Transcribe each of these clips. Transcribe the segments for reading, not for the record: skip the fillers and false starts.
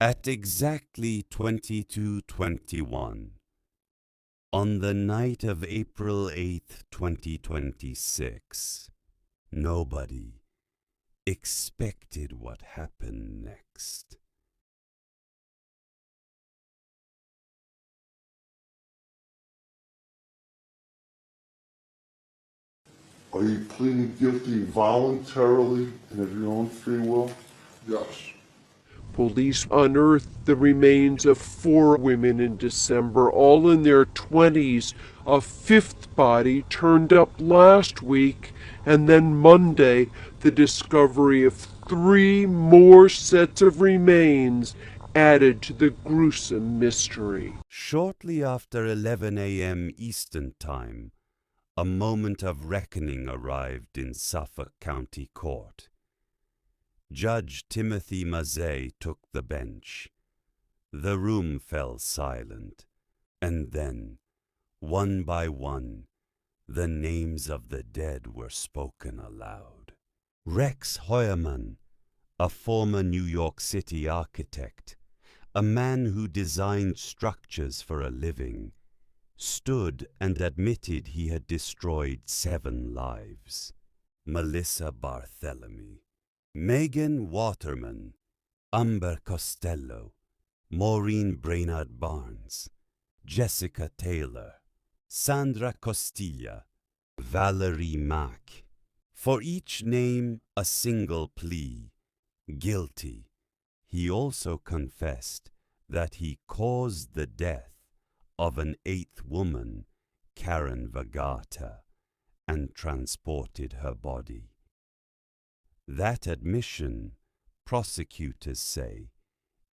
At exactly 22:21, on the night of April 8th, 2026, nobody expected what happened next. Are you pleading guilty voluntarily and of your own free will? Yes. Police unearthed the remains of 4 women in December, all in their 20s. A 5th body turned up last week, and then Monday, the discovery of 3 more sets of remains added to the gruesome mystery. Shortly after 11 a.m. Eastern Time, a moment of reckoning arrived in Suffolk County Court. Judge Timothy Mazzei took the bench. The room fell silent, and then, one by one, the names of the dead were spoken aloud. Rex Heuermann, a former New York City architect, a man who designed structures for a living, stood and admitted he had destroyed 7 lives. Melissa Barthelemy, Megan Waterman, Amber Costello, Maureen Brainard Barnes, Jessica Taylor, Sandra Costilla, Valerie Mack. For each name a single plea, guilty. He also confessed that he caused the death of an 8th woman, Karen Vagata, and transported her body. That admission, prosecutors say,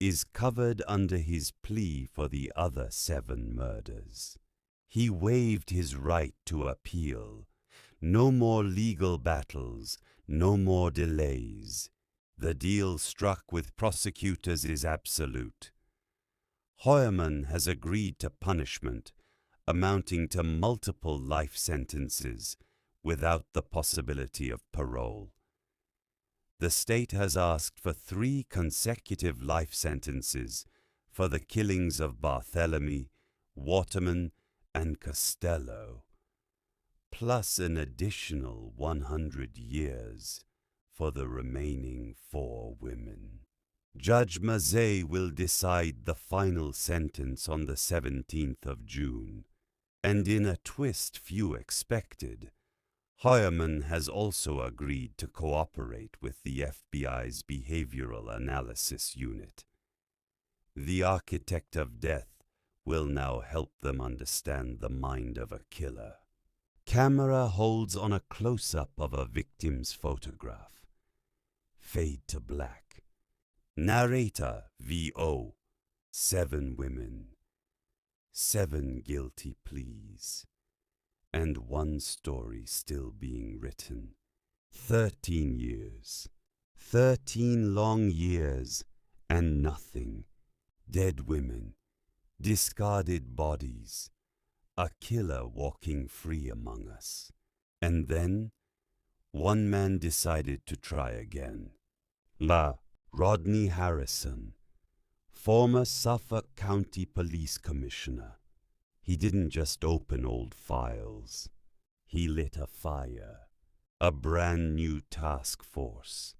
is covered under his plea for the other 7 murders. He waived his right to appeal. No more legal battles, no more delays. The deal struck with prosecutors is absolute. Heuermann has agreed to punishment amounting to multiple life sentences without the possibility of parole. The state has asked for 3 consecutive life sentences for the killings of Barthelemy, Waterman, and Costello, plus an additional 100 years for the remaining 4 women. Judge Mazzei will decide the final sentence on the 17th of June, and in a twist few expected, Heuermann has also agreed to cooperate with the FBI's Behavioral Analysis Unit. The architect of death will now help them understand the mind of a killer. Camera holds on a close-up of a victim's photograph. Fade to black. Narrator VO. 7 women. 7 guilty pleas. And 1 story still being written. 13 years. 13 long years. And nothing. Dead women. Discarded bodies. A killer walking free among us. And then, one man decided to try again. Rodney Harrison, former Suffolk County Police Commissioner. He didn't just open old files. He lit a fire, a brand new task force,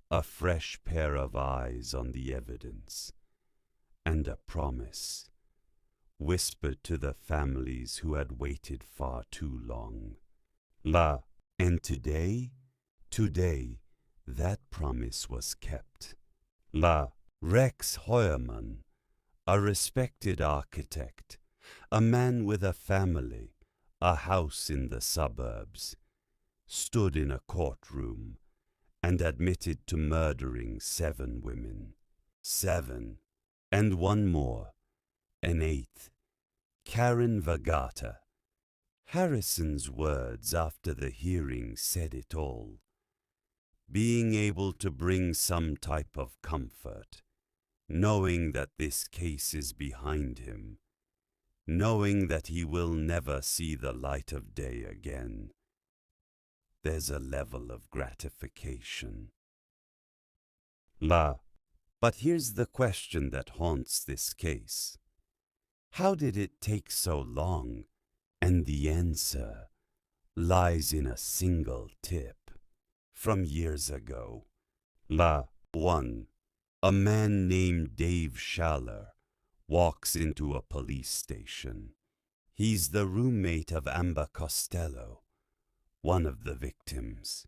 a fresh pair of eyes on the evidence, and a promise, whispered to the families who had waited far too long. And today, that promise was kept. Rex Heuermann, a respected architect, a man with a family, a house in the suburbs, stood in a courtroom and admitted to murdering 7 women. 7, and 1 more, an 8th, Karen Vagata. Harrison's words after the hearing said it all. Being able to bring some type of comfort, knowing that this case is behind him, knowing that he will never see the light of day again. There's a level of gratification. But here's the question that haunts this case. How did it take so long? And the answer lies in a single tip from years ago. 1. A man named Dave Schaller walks into a police station. He's the roommate of Amber Costello, one of the victims,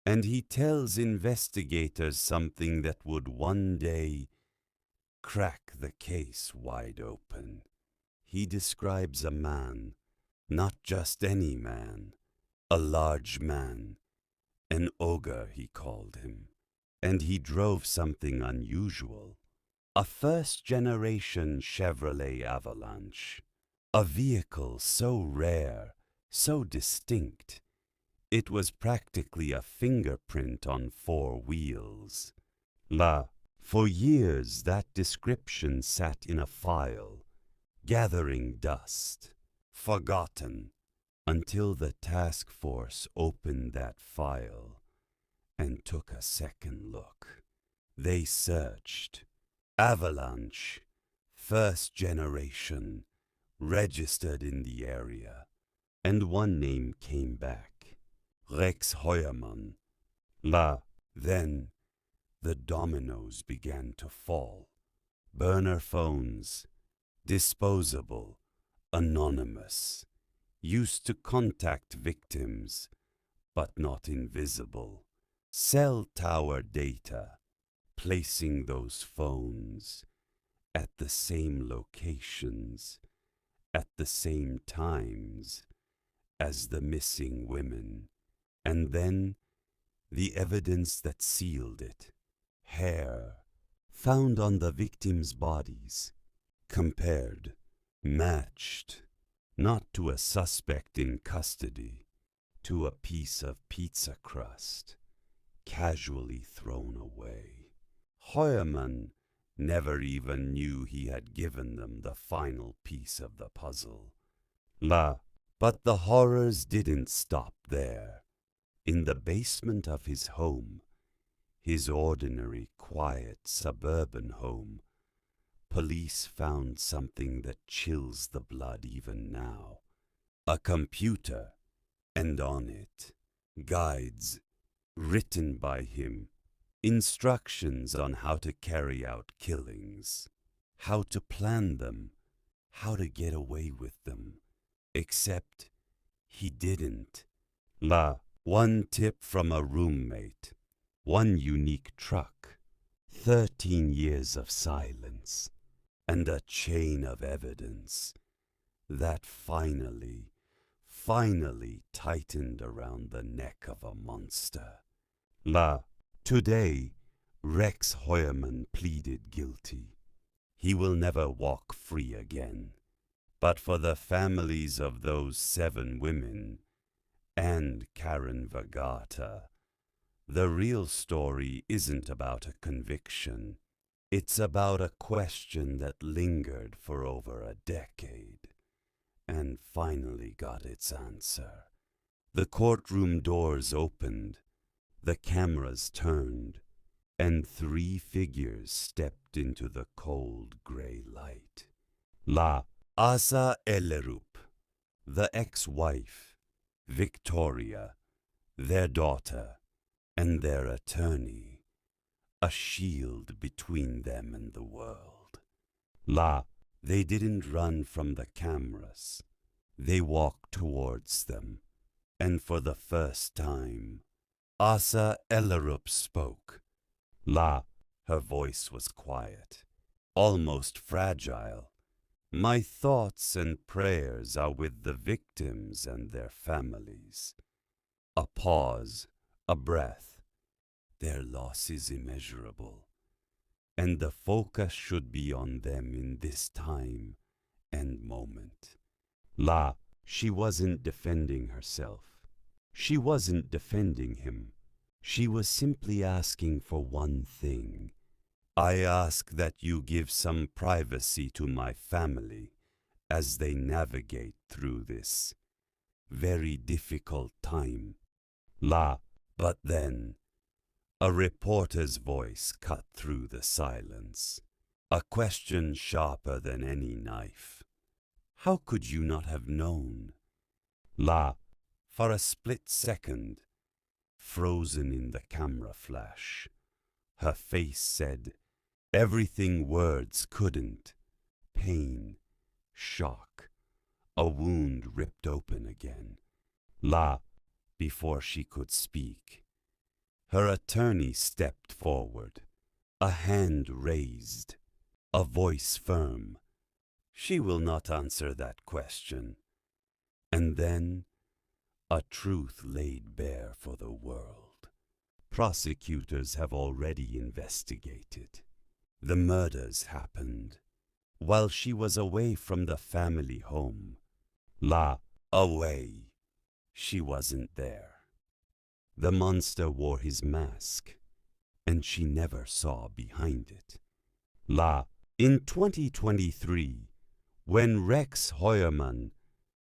and he tells investigators something that would one day crack the case wide open. He describes a man, not just any man, a large man, an ogre he called him, and he drove something unusual, a first-generation Chevrolet Avalanche, a vehicle so rare, so distinct, it was practically a fingerprint on four wheels. For years that description sat in a file, gathering dust, forgotten, until the task force opened that file and took a second look. They searched. Avalanche, first generation, registered in the area, and one name came back, Rex Heuermann. Then the dominoes began to fall. Burner phones, disposable, anonymous, used to contact victims, but not invisible. Cell tower data, placing those phones at the same locations, at the same times as the missing women. And then the evidence that sealed it. Hair found on the victims' bodies, compared, matched, not to a suspect in custody, to a piece of pizza crust, casually thrown away. Heuermann never even knew he had given them the final piece of the puzzle. But the horrors didn't stop there. In the basement of his home, his ordinary, quiet, suburban home, police found something that chills the blood even now. A computer, and on it, guides, written by him, instructions on how to carry out killings, how to plan them, how to get away with them. Except he didn't. One tip from a roommate, one unique truck, 13 years of silence, and a chain of evidence that finally tightened around the neck of a monster. Today, Rex Heuermann pleaded guilty. He will never walk free again. But for the families of those 7 women, and Karen Vergata, the real story isn't about a conviction. It's about a question that lingered for over a decade and finally got its answer. The courtroom doors opened, the cameras turned, and 3 figures stepped into the cold gray light. Asa Ellerup, the ex-wife, Victoria, their daughter, and their attorney, a shield between them and the world. They didn't run from the cameras. They walked towards them, and for the first time, Asa Ellerup spoke. Her voice was quiet, almost fragile. My thoughts and prayers are with the victims and their families. A pause, a breath. Their loss is immeasurable, and the focus should be on them in this time and moment. She wasn't defending herself. She wasn't defending him. She was simply asking for one thing. I ask that you give some privacy to my family as they navigate through this very difficult time. But then, A reporter's voice cut through the silence, a question sharper than any knife. How could you not have known? La, for a split second, frozen in the camera flash, her face said everything words couldn't. Pain, shock, a wound ripped open again. La, before she could speak. Her attorney stepped forward, a hand raised, a voice firm. She will not answer that question. And then, a truth laid bare for the world. Prosecutors have already investigated. The murders happened while she was away from the family home. La, away. She wasn't there. The monster wore his mask, and she never saw behind it. La, in 2023, when Rex Heuermann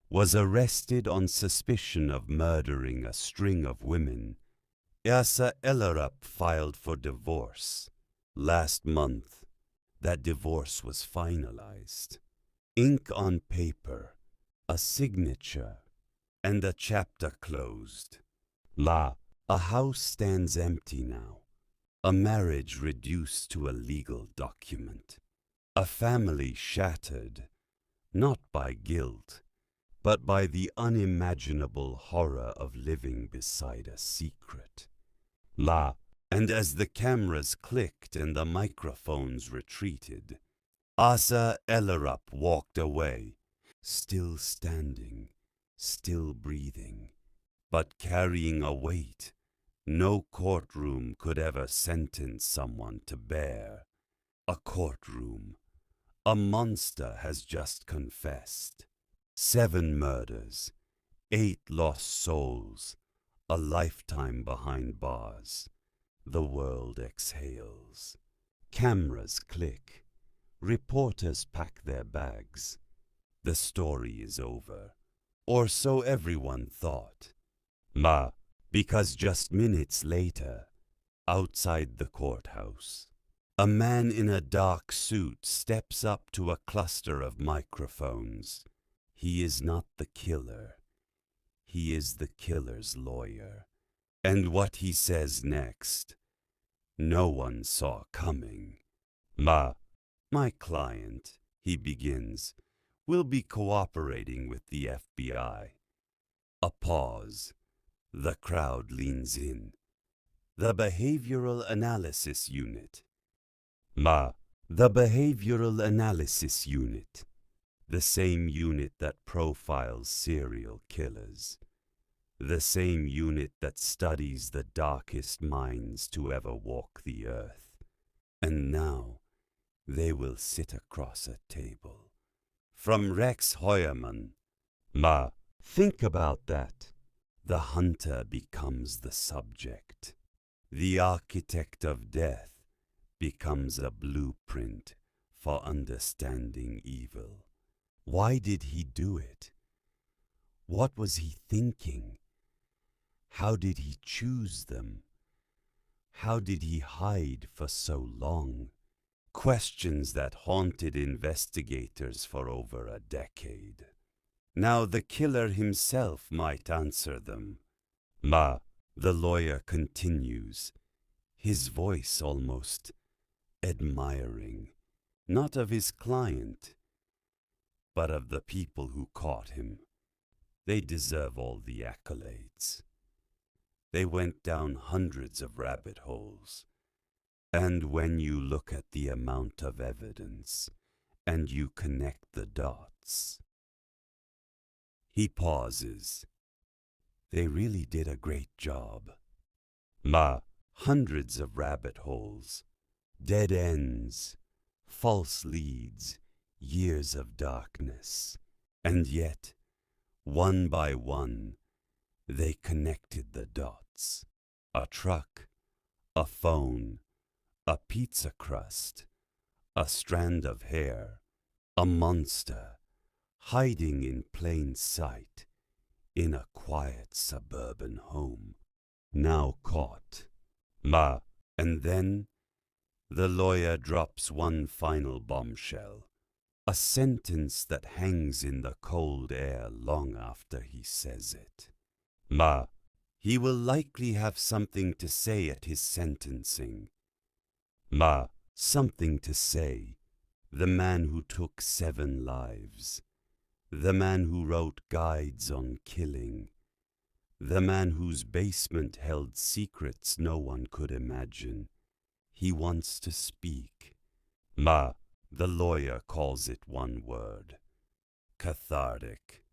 was arrested on suspicion of murdering a string of women, Asa Ellerup filed for divorce. Last month, that divorce was finalized. Ink on paper, a signature, and the chapter closed. La, a house stands empty now, a marriage reduced to a legal document, a family shattered, not by guilt, but by the unimaginable horror of living beside a secret. La, and as the cameras clicked and the microphones retreated, Asa Ellerup walked away, still standing, still breathing, but carrying a weight no courtroom could ever sentence someone to bear. A courtroom. A monster has just confessed. 7 murders, 8 lost souls, a lifetime behind bars. The world exhales. Cameras click. Reporters pack their bags. The story is over. Or so everyone thought. Ma, because just minutes later, outside the courthouse, a man in a dark suit steps up to a cluster of microphones. He is not the killer. He is the killer's lawyer. And what he says next, no one saw coming. Ma, my client, he begins, will be cooperating with the FBI. A pause. The crowd leans in. The Behavioral Analysis Unit. Ma, the Behavioral Analysis Unit. The same unit that profiles serial killers. The same unit that studies the darkest minds to ever walk the earth. And now, they will sit across a table. From Rex Heuermann. Ma, think about that. The hunter becomes the subject. The architect of death becomes a blueprint for understanding evil. Why did he do it? What was he thinking? How did he choose them? How did he hide for so long? Questions that haunted investigators for over a decade. Now the killer himself might answer them. Ma, the lawyer continues, his voice almost admiring, not of his client, but of the people who caught him. They deserve all the accolades. They went down hundreds of rabbit holes. And when you look at the amount of evidence and you connect the dots. He pauses. They really did a great job. Ma, hundreds of rabbit holes, dead ends, false leads, years of darkness. And yet, one by one, they connected the dots. A truck, a phone, a pizza crust, a strand of hair, a monster, hiding in plain sight in a quiet suburban home. Now caught, Ma, and then the lawyer drops one final bombshell, a sentence that hangs in the cold air long after he says it. Ma, he will likely have something to say at his sentencing. Ma, something to say. The man who took 7 lives. The man who wrote guides on killing. The man whose basement held secrets no one could imagine. He wants to speak. Ma, the lawyer calls it one word. Cathartic.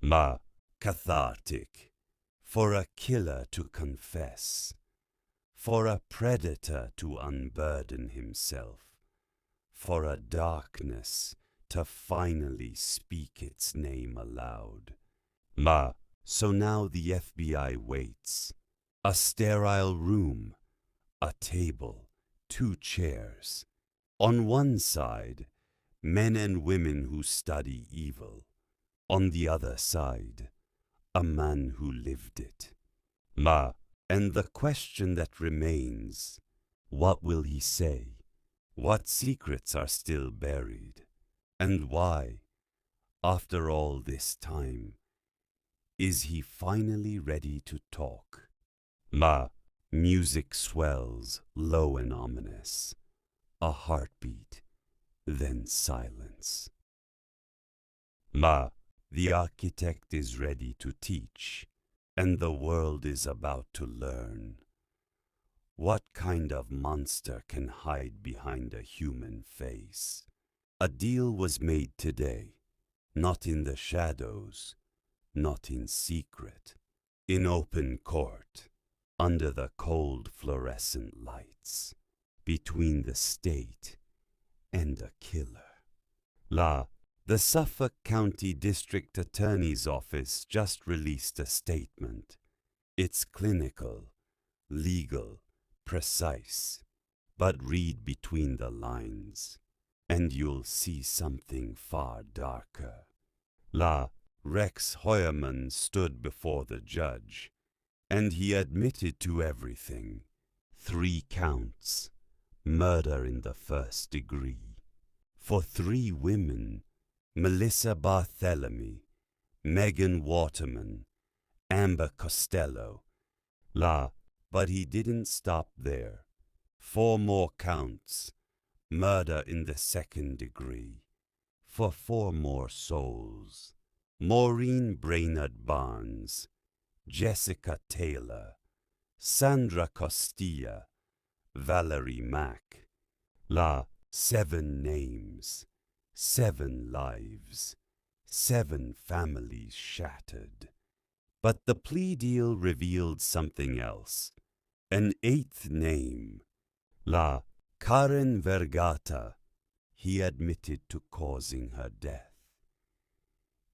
Ma, cathartic. For a killer to confess. For a predator to unburden himself. For a darkness to finally speak its name aloud. Ma, so now the FBI waits. A sterile room, a table, 2 chairs. On one side, men and women who study evil. On the other side, a man who lived it. Ma, and the question that remains, what will he say? What secrets are still buried? And why, after all this time, is he finally ready to talk? Ma, music swells, low and ominous. A heartbeat, then silence. Ma, the architect is ready to teach, and the world is about to learn. What kind of monster can hide behind a human face? A deal was made today, not in the shadows, not in secret, in open court, under the cold fluorescent lights, between the state and a killer. The Suffolk County District Attorney's Office just released a statement. It's clinical, legal, precise, but read between the lines, and you'll see something far darker. Rex Heuermann stood before the judge, and he admitted to everything. 3 counts, murder in the 1st degree. For 3 women, Melissa Barthélemy, Megan Waterman, Amber Costello. But he didn't stop there. 4 more counts, murder in the 2nd degree. For 4 more souls. Maureen Brainerd Barnes, Jessica Taylor, Sandra Costilla, Valerie Mack. 7 names, 7 lives, 7 families shattered. But the plea deal revealed something else. An 8th name, Karen Vergata. He admitted to causing her death.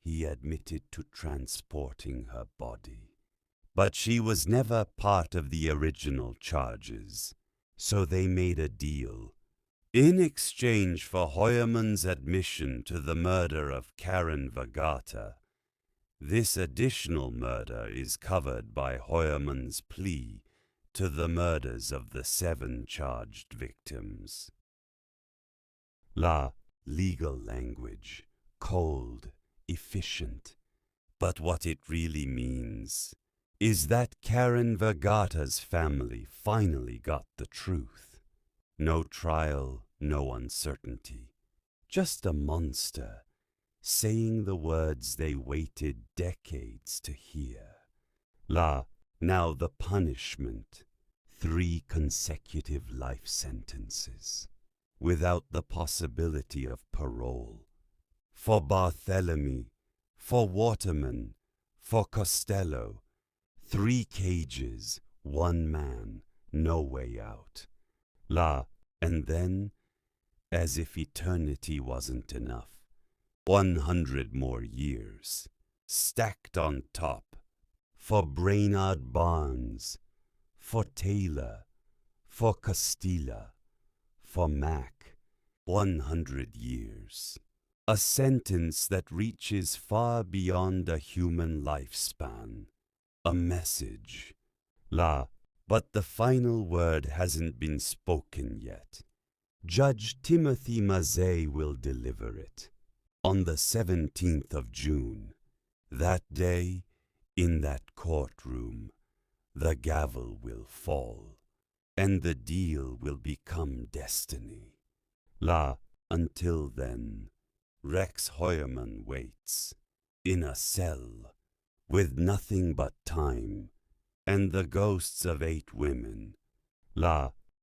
He admitted to transporting her body. But she was never part of the original charges, so they made a deal. In exchange for Heuermann's admission to the murder of Karen Vergata, this additional murder is covered by Heuermann's plea to the murders of the 7 charged victims. Legal language, cold, efficient. But what it really means is that Karen Vergata's family finally got the truth. No trial, no uncertainty. Just a monster saying the words they waited decades to hear. Now the punishment. 3 consecutive life sentences, without the possibility of parole. For Barthélemy, for Waterman, for Costello. 3 cages, 1 man, no way out. And then, as if eternity wasn't enough, 100 more years, stacked on top, for Brainerd Barnes, for Taylor, for Costilla, for Mack. 100 years. A sentence that reaches far beyond a human lifespan. A message. But the final word hasn't been spoken yet. Judge Timothy Mazzei will deliver it on the 17th of June. That day, in that courtroom, the gavel will fall, and the deal will become destiny. Until then, Rex Heuermann waits, in a cell, with nothing but time, and the ghosts of 8 women.